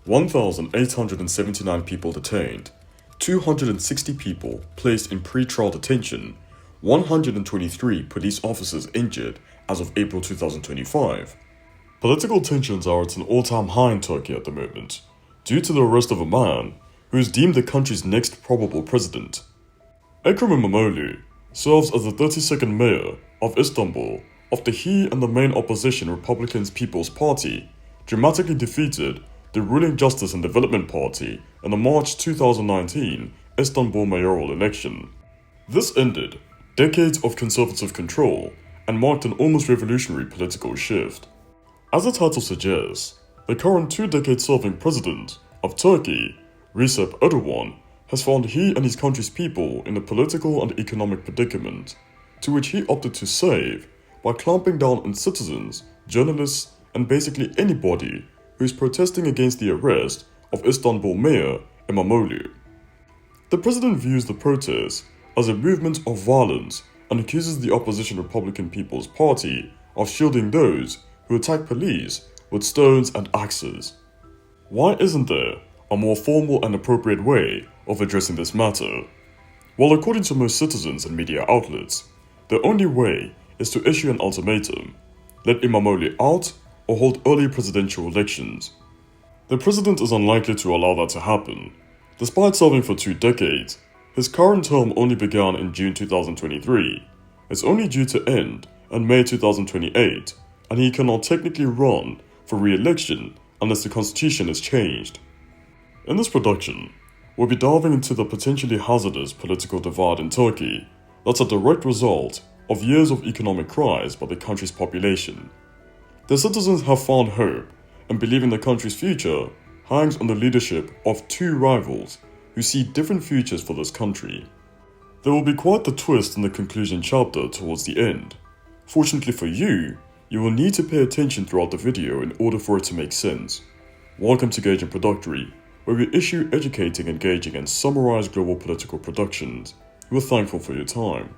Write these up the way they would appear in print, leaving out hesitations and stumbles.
1,879 people detained, 260 people placed in pre-trial detention, 123 police officers injured as of April 2025. Political tensions are at an all-time high in Turkey at the moment, due to the arrest of a man who is deemed the country's next probable president. Ekrem İmamoğlu serves as the 32nd mayor of Istanbul after he and the main opposition Republican People's Party dramatically defeated the ruling Justice and Development Party in the March 2019 Istanbul mayoral election. This ended decades of conservative control and marked an almost revolutionary political shift. As the title suggests, the current 2-decade-serving president of Turkey, Recep Erdoğan, has found he and his country's people in a political and economic predicament, to which he opted to save by clamping down on citizens, journalists, and basically anybody who is protesting against the arrest of Istanbul Mayor İmamoğlu. The president views the protests as a movement of violence and accuses the opposition Republican People's Party of shielding those who attack police with stones and axes. Why isn't there a more formal and appropriate way of addressing this matter? Well, according to most citizens and media outlets, the only way is to issue an ultimatum: let İmamoğlu out or hold early presidential elections. The president is unlikely to allow that to happen. Despite serving for 2 decades, his current term only began in June 2023. It's only due to end in May 2028, and he cannot technically run for re-election unless the constitution is changed. In this production, we'll be diving into the potentially hazardous political divide in Turkey that's a direct result of years of economic cries by the country's population. The citizens have found hope and believe in the country's future hangs on the leadership of 2 rivals who see different futures for this country. There will be quite the twist in the conclusion chapter towards the end. Fortunately for you, you will need to pay attention throughout the video in order for it to make sense. Welcome to Gage Productory, where we issue educating, engaging, and summarize global political productions. We're thankful for your time.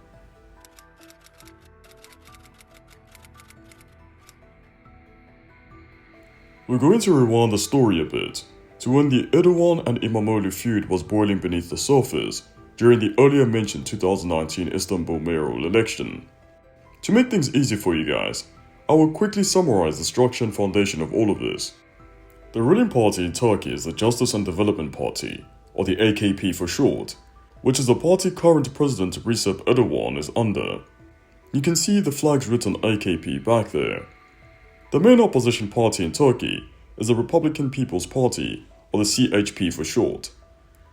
We're going to rewind the story a bit to when the Erdoğan and İmamoğlu feud was boiling beneath the surface during the earlier mentioned 2019 Istanbul mayoral election. To make things easy for you guys, I will quickly summarize the structure and foundation of all of this. The ruling party in Turkey is the Justice and Development Party, or the AKP for short, which is the party current President Recep Erdoğan is under. You can see the flags written AKP back there. The main opposition party in Turkey is the Republican People's Party, or the CHP for short.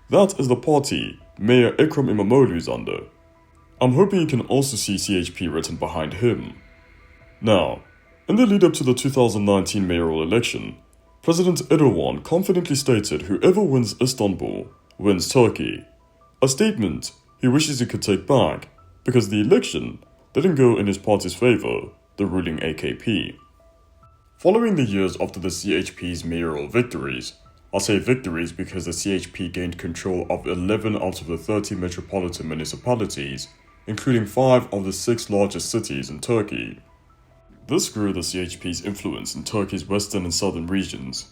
That is the party Mayor Ekrem İmamoğlu is under. I'm hoping you can also see CHP written behind him. Now, in the lead up to the 2019 mayoral election, President Erdoğan confidently stated whoever wins Istanbul wins Turkey, a statement he wishes he could take back because the election didn't go in his party's favor, the ruling AKP. Following the years after the CHP's mayoral victories, I say victories because the CHP gained control of 11 out of the 30 metropolitan municipalities, including 5 of the 6 largest cities in Turkey. This grew the CHP's influence in Turkey's western and southern regions.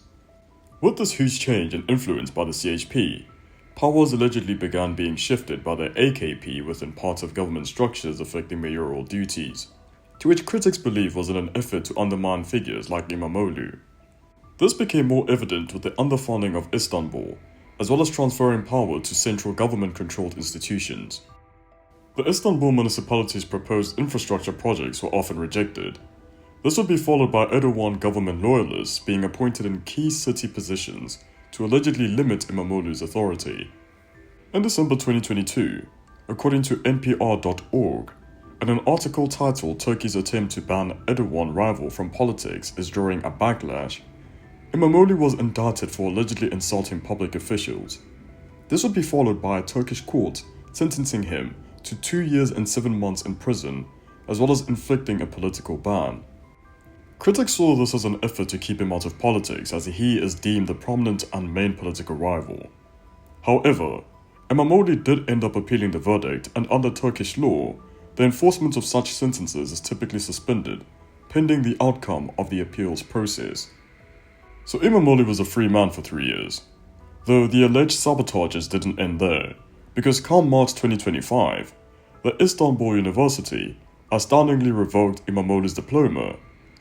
With this huge change in influence by the CHP, powers allegedly began being shifted by the AKP within parts of government structures affecting mayoral duties, to which critics believe was in an effort to undermine figures like İmamoğlu. This became more evident with the underfunding of Istanbul, as well as transferring power to central government-controlled institutions. The Istanbul municipality's proposed infrastructure projects were often rejected. This would be followed by Erdoğan government loyalists being appointed in key city positions to allegedly limit İmamoğlu's authority. In December 2022, according to NPR.org, in an article titled "Turkey's attempt to ban Erdoğan rival from politics is drawing a backlash," İmamoğlu was indicted for allegedly insulting public officials. This would be followed by a Turkish court sentencing him to 2 years and 7 months in prison, as well as inflicting a political ban. Critics saw this as an effort to keep him out of politics, as he is deemed the prominent and main political rival. However, İmamoğlu did end up appealing the verdict, and under Turkish law, the enforcement of such sentences is typically suspended, pending the outcome of the appeals process. So Imamoglu was a free man for 3 years. Though the alleged sabotages didn't end there, because come March 2025, the Istanbul University astoundingly revoked Imamoglu's diploma,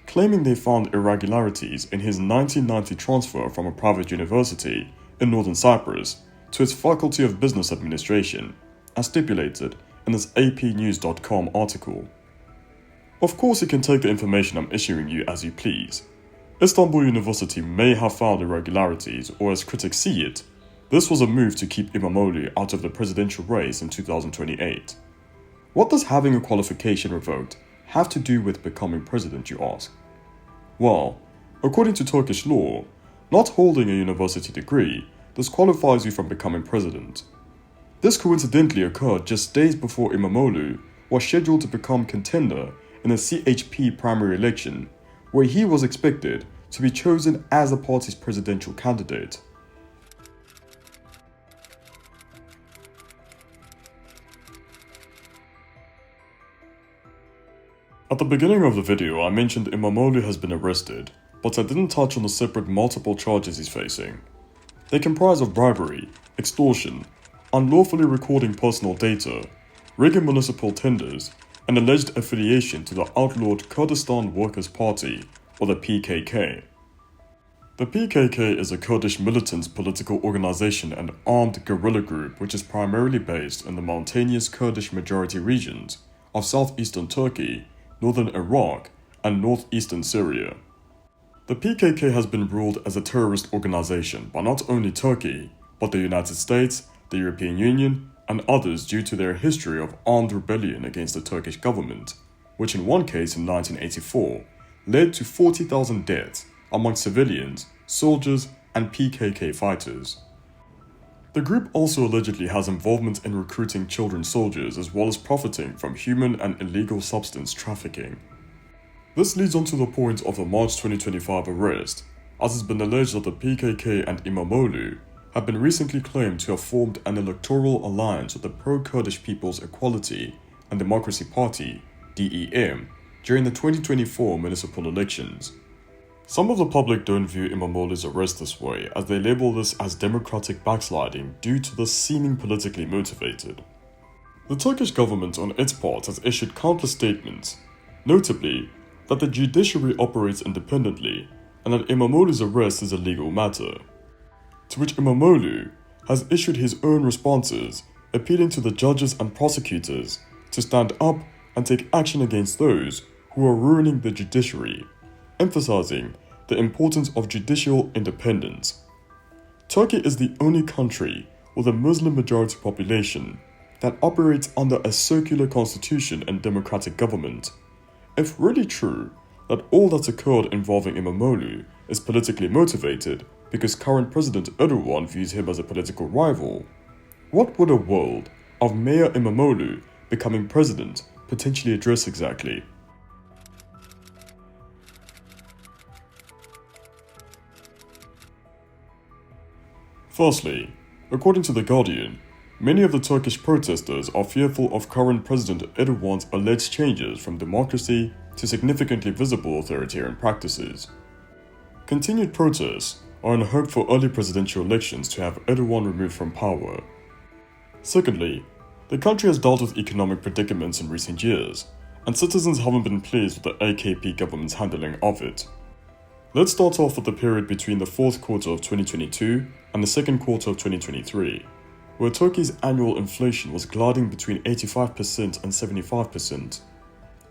claiming they found irregularities in his 1990 transfer from a private university in northern Cyprus to its Faculty of Business Administration, as stipulated in this apnews.com article. Of course, you can take the information I'm issuing you as you please. Istanbul University may have found irregularities, or as critics see it, this was a move to keep Imamoglu out of the presidential race in 2028. What does having a qualification revoked have to do with becoming president, you ask? Well, according to Turkish law, not holding a university degree disqualifies you from becoming president. This coincidentally occurred just days before Imamoglu was scheduled to become contender in a CHP primary election, where he was expected to be chosen as the party's presidential candidate. At the beginning of the video, I mentioned Imamoglu has been arrested, but I didn't touch on the separate multiple charges he's facing. They comprise of bribery, extortion, unlawfully recording personal data, rigging municipal tenders, and alleged affiliation to the outlawed Kurdistan Workers' Party, or the PKK. The PKK is a Kurdish militant political organization and armed guerrilla group which is primarily based in the mountainous Kurdish majority regions of southeastern Turkey, northern Iraq, and northeastern Syria. The PKK has been ruled as a terrorist organization by not only Turkey, but the United States, the European Union, and others due to their history of armed rebellion against the Turkish government, which in one case in 1984 led to 40,000 deaths among civilians, soldiers, and PKK fighters. The group also allegedly has involvement in recruiting children soldiers as well as profiting from human and illegal substance trafficking. This leads on to the point of the March 2025 arrest, as it's been alleged that the PKK and Imamoglu have been recently claimed to have formed an electoral alliance with the pro-Kurdish People's Equality and Democracy Party, DEM, during the 2024 municipal elections. Some of the public don't view Imamoglu's arrest this way, as they label this as democratic backsliding due to the seeming politically motivated. The Turkish government on its part has issued countless statements, notably that the judiciary operates independently and that Imamoglu's arrest is a legal matter. To which Imamoglu has issued his own responses, appealing to the judges and prosecutors to stand up and take action against those who are ruining the judiciary, emphasizing the importance of judicial independence. Turkey is the only country with a Muslim majority population that operates under a secular constitution and democratic government. If really true that all that's occurred involving Imamoglu is politically motivated because current President Erdoğan views him as a political rival, what would a world of Mayor Imamoglu becoming president potentially address exactly? Firstly, according to The Guardian, many of the Turkish protesters are fearful of current President Erdoğan's alleged changes from democracy to significantly visible authoritarian practices. Continued protests are in hope for early presidential elections to have Erdoğan removed from power. Secondly, the country has dealt with economic predicaments in recent years, and citizens haven't been pleased with the AKP government's handling of it. Let's start off with the period between the fourth quarter of 2022 and the second quarter of 2023, where Turkey's annual inflation was gliding between 85% and 75%.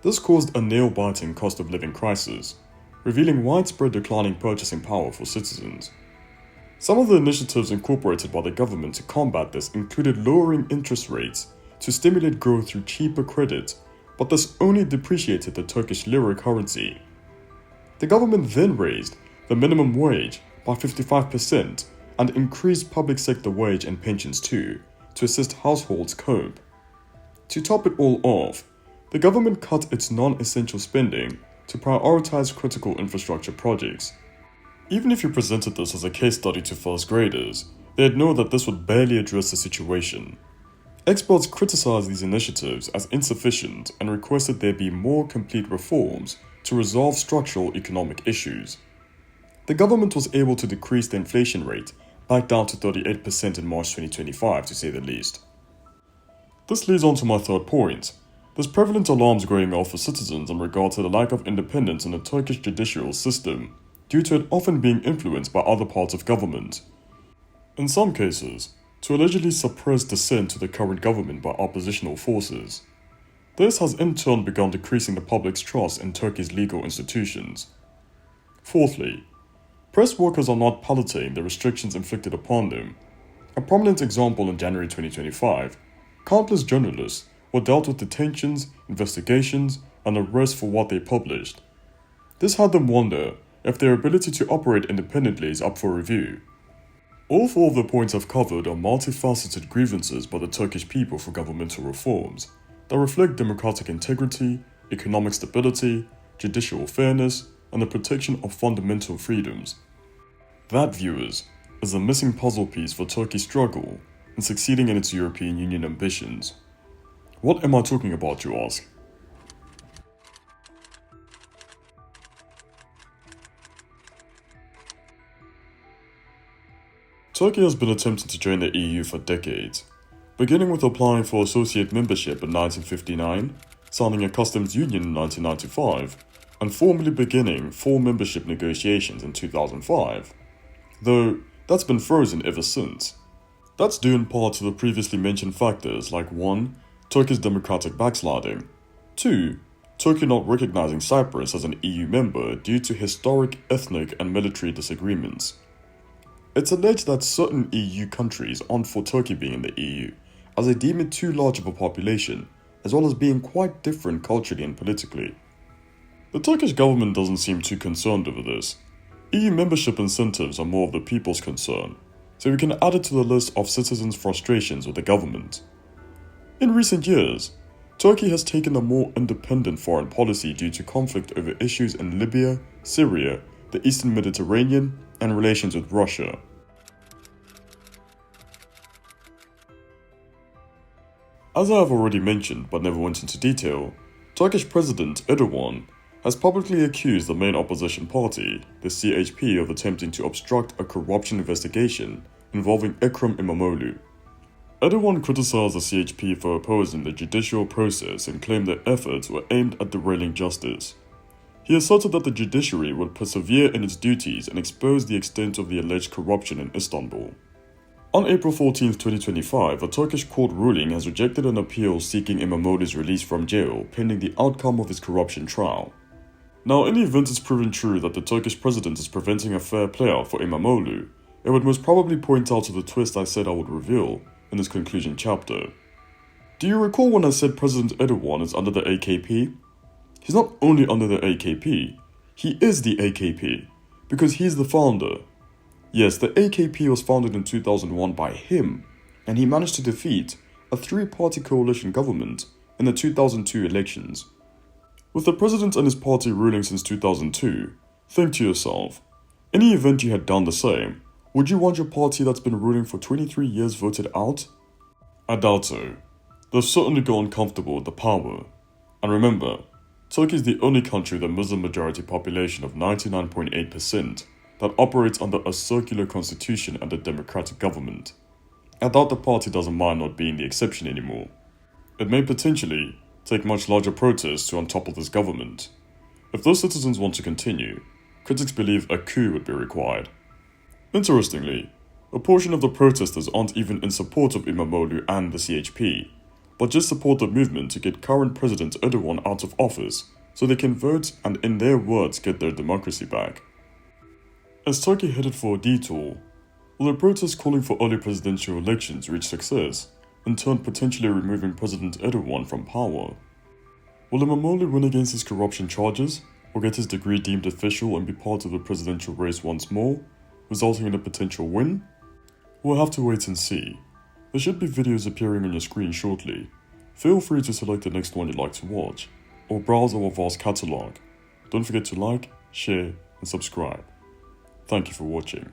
This caused a nail-biting cost of living crisis, revealing widespread declining purchasing power for citizens. Some of the initiatives incorporated by the government to combat this included lowering interest rates to stimulate growth through cheaper credit, but this only depreciated the Turkish lira currency. The government then raised the minimum wage by 55% and increased public sector wage and pensions too, to assist households cope. To top it all off, the government cut its non-essential spending to prioritize critical infrastructure projects. Even if you presented this as a case study to first graders, they'd know that this would barely address the situation. Experts criticized these initiatives as insufficient and requested there be more complete reforms to resolve structural economic issues. the government was able to decrease the inflation rate back down to 38% in March 2025, to say the least. This leads on to my third point. There's prevalent alarms going off for citizens in regard to the lack of independence in the Turkish judicial system, due to it often being influenced by other parts of government. In some cases, to allegedly suppress dissent to the current government by oppositional forces. This has in turn begun decreasing the public's trust in Turkey's legal institutions. Fourthly, press workers are not palating the restrictions inflicted upon them. A prominent example in January 2025, countless journalists were dealt with detentions, investigations, and arrests for what they published. This had them wonder if their ability to operate independently is up for review. All four of the points I've covered are multifaceted grievances by the Turkish people for governmental reforms that reflect democratic integrity, economic stability, judicial fairness, and the protection of fundamental freedoms. That, viewers, is the missing puzzle piece for Turkey's struggle in succeeding in its European Union ambitions. What am I talking about, you ask? Turkey has been attempting to join the EU for decades, beginning with applying for associate membership in 1959, signing a customs union in 1995, and formally beginning full membership negotiations in 2005, though that's been frozen ever since. That's due in part to the previously mentioned factors like 1. Turkey's democratic backsliding, 2. Turkey not recognizing Cyprus as an EU member due to historic, ethnic, and military disagreements. It's alleged that certain EU countries aren't for Turkey being in the EU, as they deem it too large of a population, as well as being quite different culturally and politically. The Turkish government doesn't seem too concerned over this. EU membership incentives are more of the people's concern, so we can add it to the list of citizens' frustrations with the government. In recent years, Turkey has taken a more independent foreign policy due to conflict over issues in Libya, Syria, the Eastern Mediterranean, and relations with Russia. As I have already mentioned but never went into detail, Turkish President Erdoğan has publicly accused the main opposition party, the CHP, of attempting to obstruct a corruption investigation involving Ekrem İmamoğlu. Erdoğan criticized the CHP for opposing the judicial process and claimed their efforts were aimed at derailing justice. He asserted that the judiciary would persevere in its duties and expose the extent of the alleged corruption in Istanbul. On April 14, 2025, a Turkish court ruling has rejected an appeal seeking İmamoğlu's release from jail pending the outcome of his corruption trial. Now, in the event it's proven true that the Turkish president is preventing a fair playout for İmamoğlu, it would most probably point out to the twist I said I would reveal in this conclusion chapter. Do you recall when I said President Erdoğan is under the AKP? He's not only under the AKP, he is the AKP, because he's the founder. Yes, the AKP was founded in 2001 by him, and he managed to defeat a three-party coalition government in the 2002 elections. With the president and his party ruling since 2002, think to yourself, in the event you had done the same, would you want your party that's been ruling for 23 years voted out? I doubt so. They've certainly gotten comfortable with the power. And remember, Turkey is the only country with a Muslim majority population of 99.8% that operates under a circular constitution and a democratic government. I doubt the party doesn't mind not being the exception anymore. It may potentially take much larger protests to untopple this government. If those citizens want to continue, critics believe a coup would be required. Interestingly, a portion of the protesters aren't even in support of İmamoğlu and the CHP, but just support the movement to get current President Erdoğan out of office so they can vote and, in their words, get their democracy back. Is Turkey headed for a detour? Will the protests calling for early presidential elections reach success, in turn potentially removing President Erdoğan from power? Will İmamoğlu win against his corruption charges, or get his degree deemed official and be part of the presidential race once more, resulting in a potential win? We'll have to wait and see. There should be videos appearing on your screen shortly. Feel free to select the next one you'd like to watch, or browse our vast catalogue. Don't forget to like, share, and subscribe. Thank you for watching.